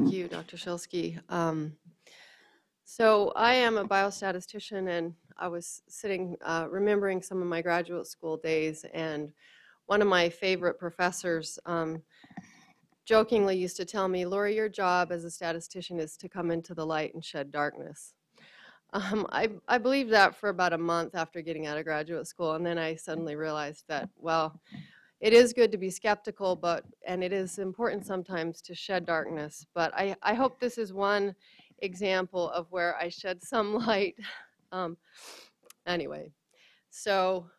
Thank you, Dr. Shilsky. So I am a biostatistician, and I was sitting remembering some of my graduate school days, and one of my favorite professors jokingly used to tell me, "Lori, your job as a statistician is to come into the light and shed darkness." I believed that for about a month after getting out of graduate school, and then I suddenly realized that, well, it is good to be skeptical, and it is important sometimes to shed darkness. But I hope this is one example of where I shed some light. Anyway, so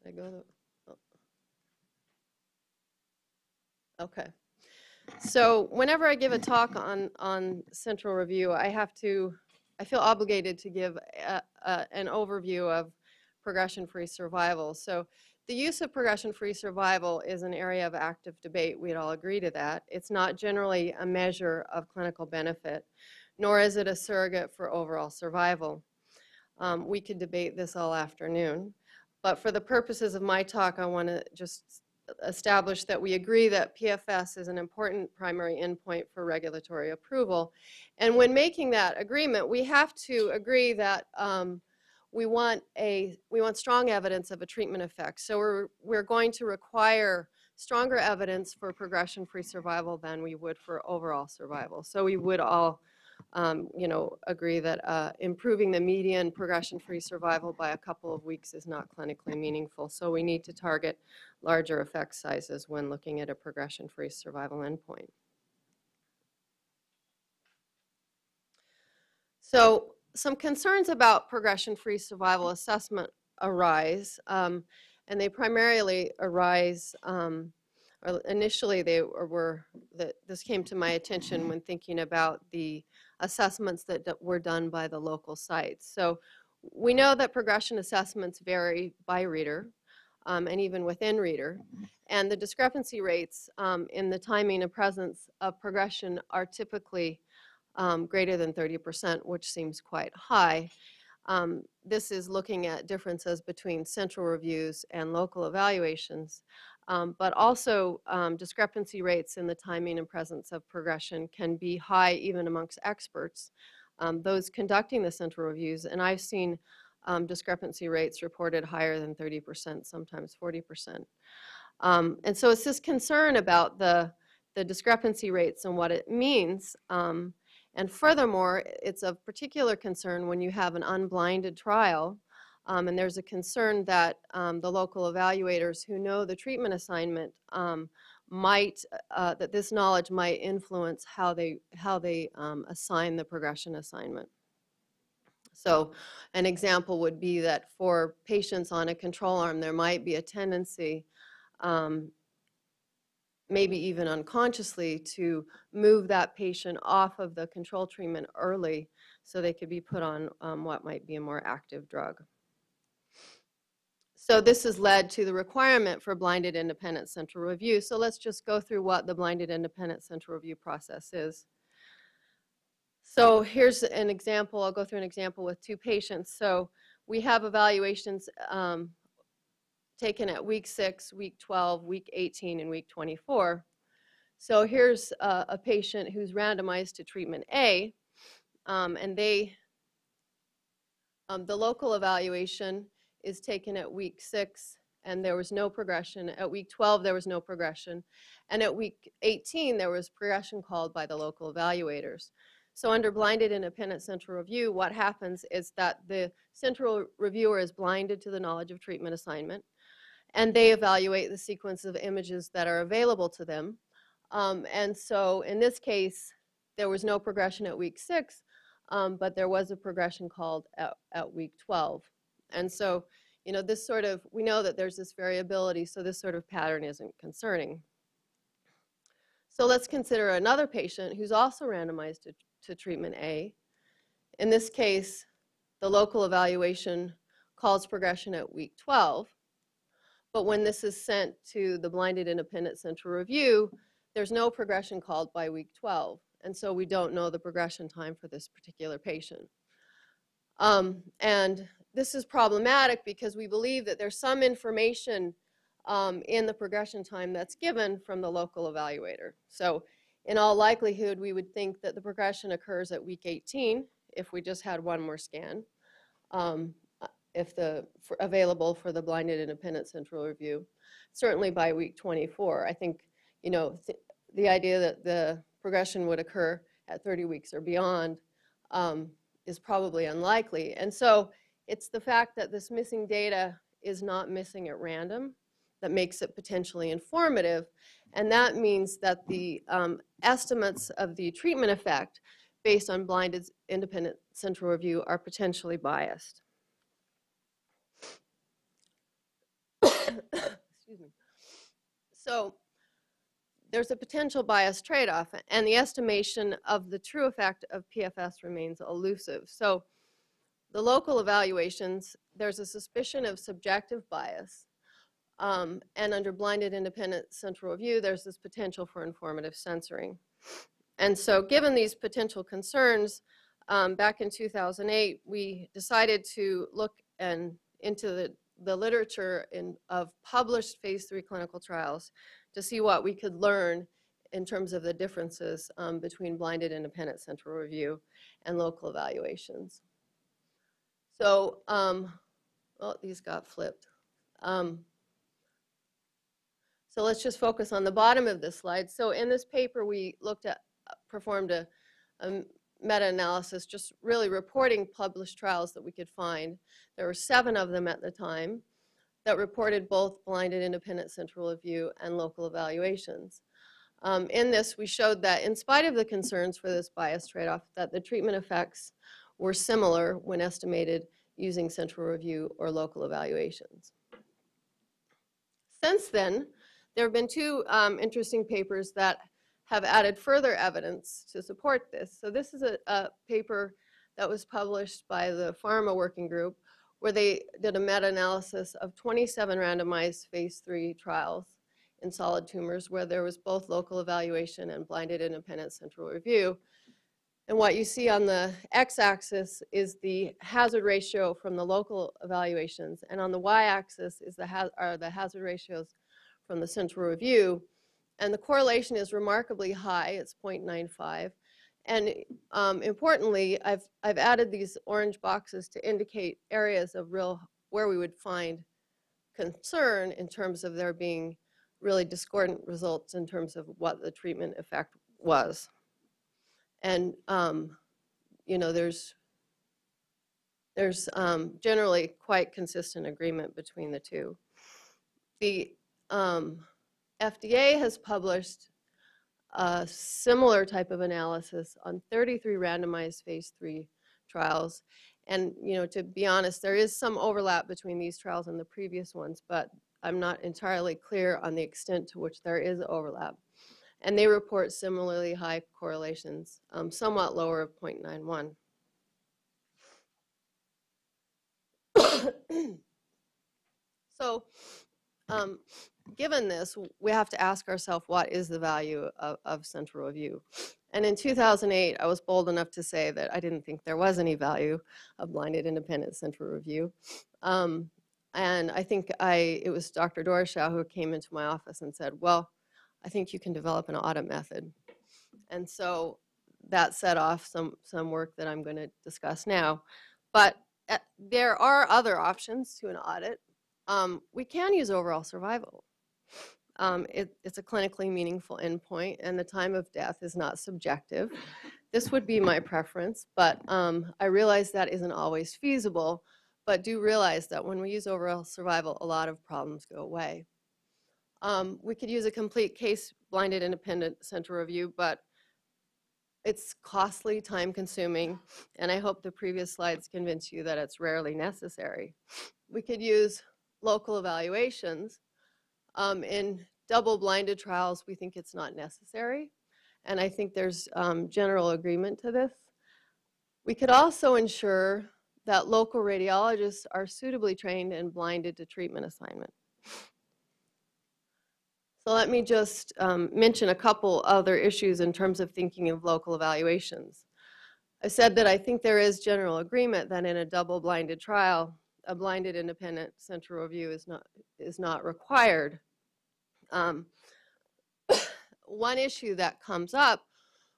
did I go? Okay. So whenever I give a talk on central review, I feel obligated to give an overview of progression-free survival. So the use of progression-free survival is an area of active debate. We'd all agree to that. It's not generally a measure of clinical benefit, nor is it a surrogate for overall survival. We could debate this all afternoon. But for the purposes of my talk, I want to just establish that we agree that PFS is an important primary endpoint for regulatory approval. And when making that agreement, we have to agree that we want strong evidence of a treatment effect. So we're going to require stronger evidence for progression-free survival than we would for overall survival. So we would all agree that improving the median progression-free survival by a couple of weeks is not clinically meaningful. So we need to target larger effect sizes when looking at a progression-free survival endpoint. So some concerns about progression-free survival assessment arise, and they primarily arise, or initially this came to my attention when thinking about the assessments that were done by the local sites. So we know that progression assessments vary by reader, and even within reader, and the discrepancy rates in the timing and presence of progression are typically greater than 30%, which seems quite high. This is looking at differences between central reviews and local evaluations, but also discrepancy rates in the timing and presence of progression can be high even amongst experts, those conducting the central reviews, and I've seen discrepancy rates reported higher than 30%, sometimes 40%. And so it's this concern about the discrepancy rates and what it means. And furthermore, it's of particular concern when you have an unblinded trial, and there's a concern that the local evaluators who know the treatment assignment that this knowledge might influence how they assign the progression assignment. So an example would be that for patients on a control arm, there might be a tendency, maybe even unconsciously, to move that patient off of the control treatment early so they could be put on what might be a more active drug. So this has led to the requirement for blinded independent central review. So let's just go through what the blinded independent central review process is. So here's an example. I'll go through an example with two patients. So we have evaluations taken at week 6, week 12, week 18, and week 24. So here's a patient who's randomized to treatment A, and the local evaluation is taken at week 6, and there was no progression. At week 12, there was no progression. And at week 18, there was progression called by the local evaluators. So under blinded independent central review, what happens is that the central reviewer is blinded to the knowledge of treatment assignment, and they evaluate the sequence of images that are available to them. And so in this case, there was no progression at week 6, but there was a progression called at week 12. And so, we know that there's this variability, so this sort of pattern isn't concerning. So let's consider another patient who's also randomized to treatment A. In this case, the local evaluation calls progression at week 12. But when this is sent to the blinded independent central review, there's no progression called by week 12. And so we don't know the progression time for this particular patient. And this is problematic because we believe that there's some information in the progression time that's given from the local evaluator. So in all likelihood, we would think that the progression occurs at week 18 if we just had one more scan, if available for the blinded independent central review. Certainly by week 24. I think, you know, the idea that the progression would occur at 30 weeks or beyond is probably unlikely. And so it's the fact that this missing data is not missing at random that makes it potentially informative. And that means that the estimates of the treatment effect based on blinded independent central review are potentially biased. Excuse me. So there's a potential bias trade-off, and the estimation of the true effect of PFS remains elusive. So the local evaluations, there's a suspicion of subjective bias. And under blinded independent central review, there's this potential for informative censoring. And so given these potential concerns, back in 2008, we decided to look into the literature of published phase 3 clinical trials to see what we could learn in terms of the differences between blinded independent central review and local evaluations. So, well, these got flipped. So let's just focus on the bottom of this slide. So in this paper, we performed a meta-analysis, just really reporting published trials that we could find. There were 7 of them at the time that reported both blinded independent central review and local evaluations. In this, we showed that in spite of the concerns for this bias trade-off, that the treatment effects were similar when estimated using central review or local evaluations. Since then, there have been 2 interesting papers that have added further evidence to support this. So this is a paper that was published by the Pharma Working Group, where they did a meta-analysis of 27 randomized phase 3 trials in solid tumors where there was both local evaluation and blinded independent central review. And what you see on the x-axis is the hazard ratio from the local evaluations, and on the y-axis is are the hazard ratios from the central review. And the correlation is remarkably high. It's 0.95. And importantly, I've added these orange boxes to indicate areas of where we would find concern in terms of there being really discordant results in terms of what the treatment effect was. And you know, there's generally quite consistent agreement between the two. The FDA has published a similar type of analysis on 33 randomized phase 3 trials. And, you know, to be honest, there is some overlap between these trials and the previous ones, but I'm not entirely clear on the extent to which there is overlap. And they report similarly high correlations, somewhat lower of 0.91. So, given this, we have to ask ourselves, what is the value of central review? And in 2008, I was bold enough to say that I didn't think there was any value of blinded independent central review. And I think it was Dr. Dorishow who came into my office and said, well, I think you can develop an audit method. And so that set off some work that I'm going to discuss now. But there are other options to an audit. We can use overall survival. It's a clinically meaningful endpoint, and the time of death is not subjective. This would be my preference, but I realize that isn't always feasible, but do realize that when we use overall survival, a lot of problems go away. We could use a complete case blinded independent central review, but it's costly, time-consuming, and I hope the previous slides convince you that it's rarely necessary. We could use local evaluations. In double-blinded trials, we think it's not necessary, and I think there's general agreement to this. We could also ensure that local radiologists are suitably trained and blinded to treatment assignment. So let me just mention a couple other issues in terms of thinking of local evaluations. I said that I think there is general agreement that in a double-blinded trial, a blinded independent central review is not required. Um, one issue that comes up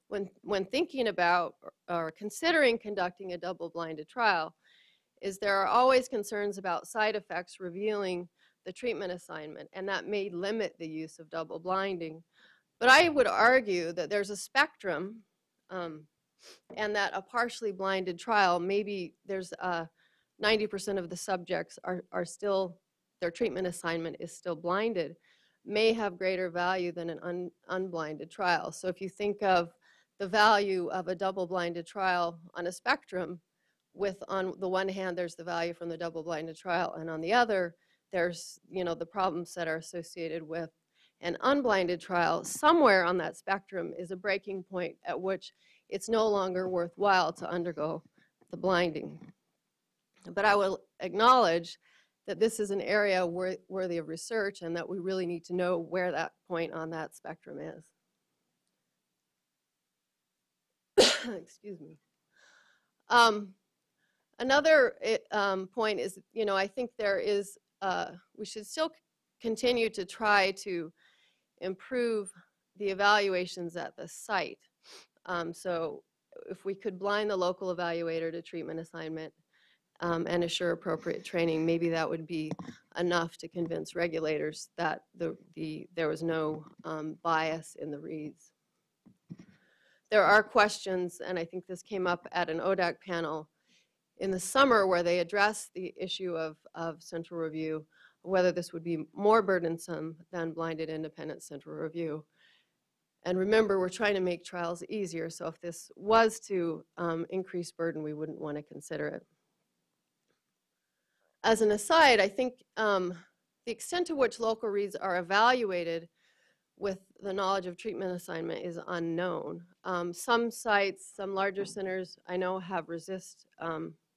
when thinking about or considering conducting a double-blinded trial is there are always concerns about side effects revealing the treatment assignment, and that may limit the use of double blinding. But I would argue that there's a spectrum, and that a partially blinded trial, maybe there's 90% of the subjects are still, their treatment assignment is still blinded, may have greater value than an unblinded trial. So if you think of the value of a double-blinded trial on a spectrum, with on the one hand there's the value from the double-blinded trial, and on the other there's the problems that are associated with an unblinded trial, somewhere on that spectrum is a breaking point at which it's no longer worthwhile to undergo the blinding. But I will acknowledge that this is an area worthy of research and that we really need to know where that point on that spectrum is. Excuse me. Another point is, I think there is, we should still continue to try to improve the evaluations at the site. So if we could blind the local evaluator to treatment assignment and assure appropriate training, maybe that would be enough to convince regulators that there was no bias in the reads. There are questions, and I think this came up at an ODAC panel in the summer where they addressed the issue of central review, whether this would be more burdensome than blinded independent central review. And remember, we're trying to make trials easier, so if this was to increase burden, we wouldn't want to consider it. As an aside, I think the extent to which local reads are evaluated with the knowledge of treatment assignment is unknown. Some sites, some larger centers, I know have resist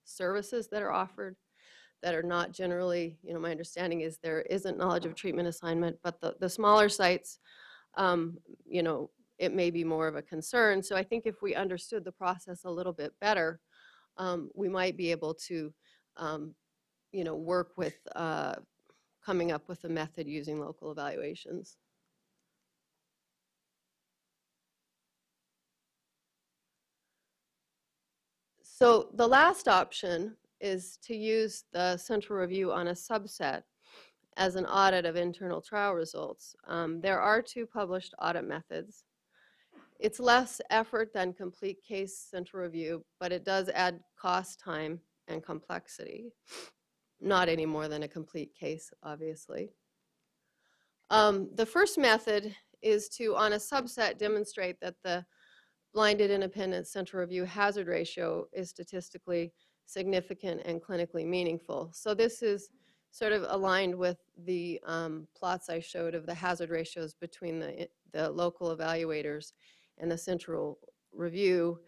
services that are offered that are not generally, my understanding is there isn't knowledge of treatment assignment, but the smaller sites, it may be more of a concern. So I think if we understood the process a little bit better, we might be able to, work with coming up with a method using local evaluations. So the last option is to use the central review on a subset as an audit of internal trial results. There are 2 published audit methods. It's less effort than complete case central review, but it does add cost, time, and complexity. Not any more than a complete case, obviously. The first method is to, on a subset, demonstrate that the blinded independent central review hazard ratio is statistically significant and clinically meaningful. So this is sort of aligned with the plots I showed of the hazard ratios between the local evaluators and the central review.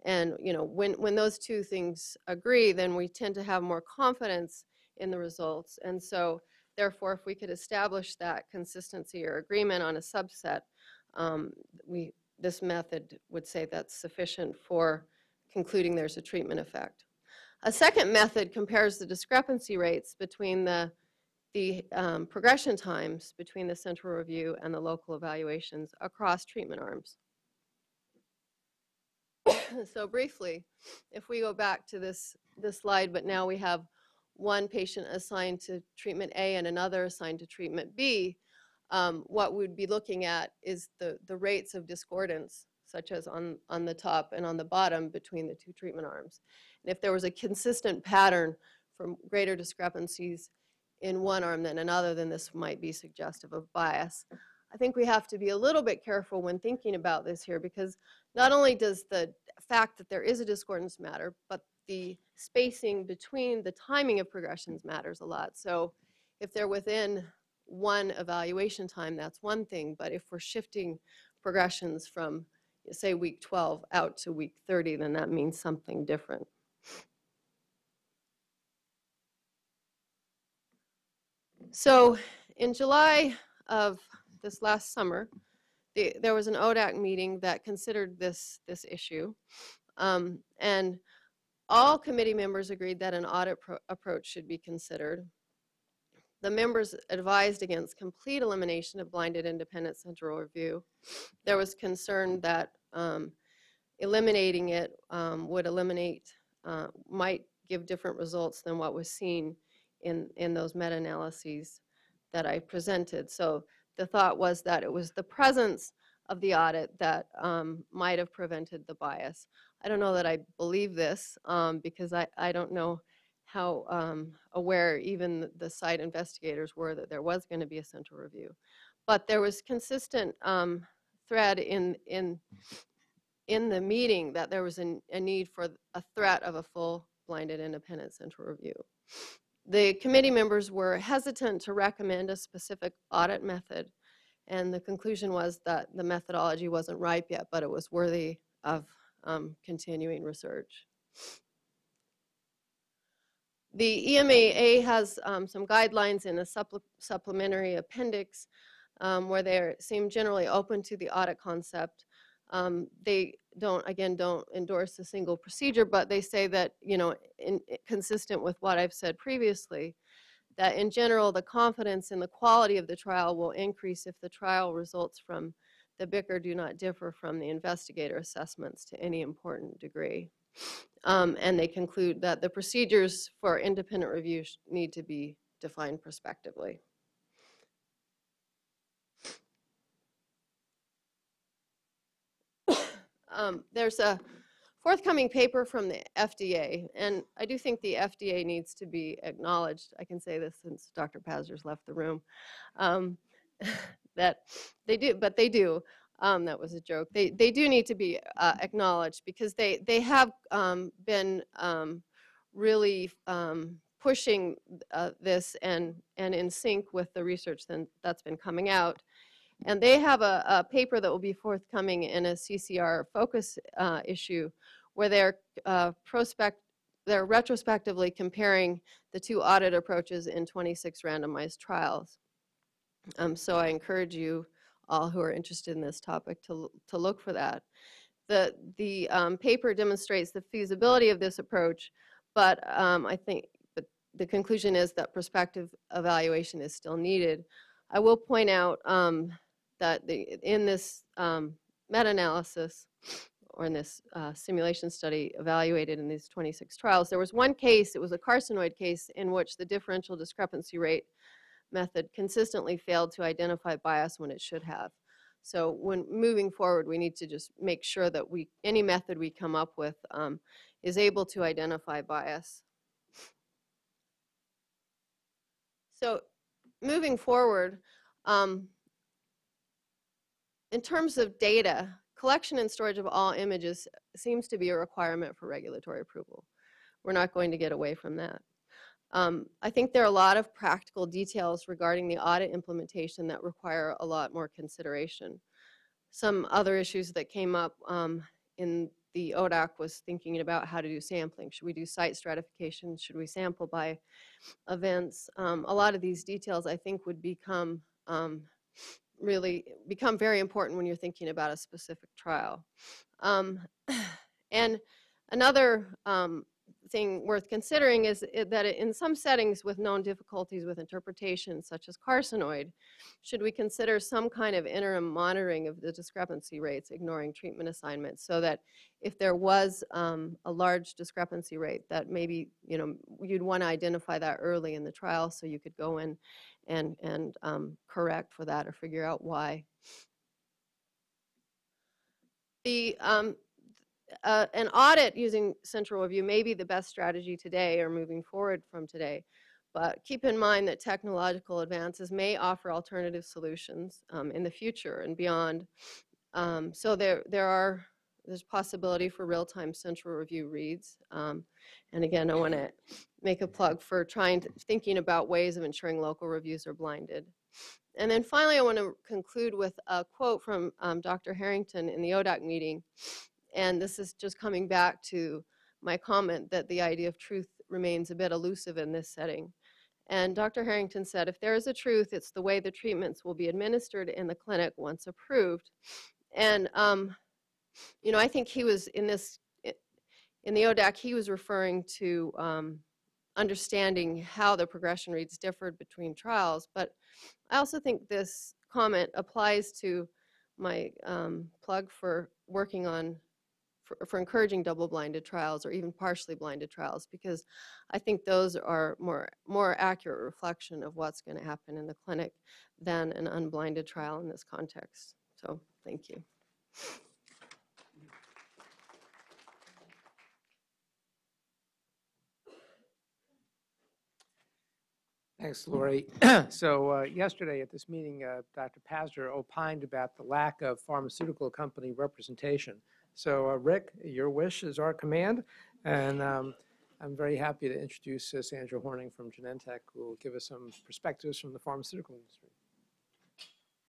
And when those 2 things agree, then we tend to have more confidence in the results. And so therefore, if we could establish that consistency or agreement on a subset, this method would say that's sufficient for concluding there's a treatment effect. A second method compares the discrepancy rates between the progression times between the central review and the local evaluations across treatment arms. So briefly, if we go back to this slide, but now we have one patient assigned to treatment A and another assigned to treatment B, what we'd be looking at is the rates of discordance, such as on the top and on the bottom between the 2 treatment arms. And if there was a consistent pattern from greater discrepancies in one arm than another, then this might be suggestive of bias. I think we have to be a little bit careful when thinking about this here, because not only does the fact that there is a discordance matter, but the spacing between the timing of progressions matters a lot. So if they're within one evaluation time, that's one thing, but if we're shifting progressions from, say, week 12 out to week 30, then that means something different. So in July of this last summer, there was an ODAC meeting that considered this issue, and all committee members agreed that an audit approach should be considered. the members advised against complete elimination of blinded independent central review. There was concern that eliminating it would eliminate, might give different results than what was seen in those meta-analyses that I presented. So the thought was that it was the presence of the audit that might have prevented the bias. I don't know that I believe this because I don't know how aware even the site investigators were that there was going to be a central review. But there was consistent thread in the meeting that there was a need for a threat of a full blinded independent central review. The committee members were hesitant to recommend a specific audit method, and the conclusion was that the methodology wasn't ripe yet, but it was worthy of continuing research. The EMAA has some guidelines in a supplementary appendix where they seem generally open to the audit concept. They don't endorse a single procedure, but they say that, consistent with what I've said previously, that in general, the confidence in the quality of the trial will increase if the trial results from the BICR do not differ from the investigator assessments to any important degree. And they conclude that the procedures for independent review need to be defined prospectively. There's a forthcoming paper from the FDA, and I do think the FDA needs to be acknowledged. I can say this since Dr. Pazder's left the room, that they do, but they do. That was a joke. They do need to be acknowledged because they have been really pushing this and in sync with the research that's been coming out. And they have a paper that will be forthcoming in a CCR focus issue where they're retrospectively comparing the two audit approaches in 26 randomized trials. So I encourage you all who are interested in this topic to look for that. The paper demonstrates the feasibility of this approach, but I think the conclusion is that prospective evaluation is still needed. I will point out that in this meta-analysis, or in this simulation study evaluated in these 26 trials, there was one case, it was a carcinoid case, in which the differential discrepancy rate method consistently failed to identify bias when it should have. So when moving forward, we need to just make sure that any method we come up with is able to identify bias. So moving forward, in terms of data, collection and storage of all images seems to be a requirement for regulatory approval. We're not going to get away from that. I think there are a lot of practical details regarding the audit implementation that require a lot more consideration. Some other issues that came up in the ODAC was thinking about how to do sampling. Should we do site stratification? Should we sample by events? A lot of these details, I think, would become very important when you're thinking about a specific trial. And another thing worth considering is that in some settings with known difficulties with interpretation, such as carcinoid, should we consider some kind of interim monitoring of the discrepancy rates, ignoring treatment assignments, so that if there was a large discrepancy rate, that maybe you'd want to identify that early in the trial so you could go in and correct for that or figure out why. An audit using central review may be the best strategy today or moving forward from today, but keep in mind that technological advances may offer alternative solutions in the future and beyond. So there's possibility for real-time central review reads. And again, I want to make a plug for thinking about ways of ensuring local reviews are blinded. And then finally, I want to conclude with a quote from Dr. Harrington in the ODAC meeting. And this is just coming back to my comment that the idea of truth remains a bit elusive in this setting. And Dr. Harrington said, if there is a truth, it's the way the treatments will be administered in the clinic once approved. And, I think he was in the ODAC, he was referring to understanding how the progression rates differed between trials. But I also think this comment applies to my plug for working on, for encouraging double-blinded trials or even partially blinded trials, because I think those are more accurate reflection of what's going to happen in the clinic than an unblinded trial in this context. So thank you. Thanks, Lori. So yesterday at this meeting, Dr. Pazder opined about the lack of pharmaceutical company representation. So Rick, your wish is our command, and I'm very happy to introduce Sandra Horning from Genentech, who will give us some perspectives from the pharmaceutical industry.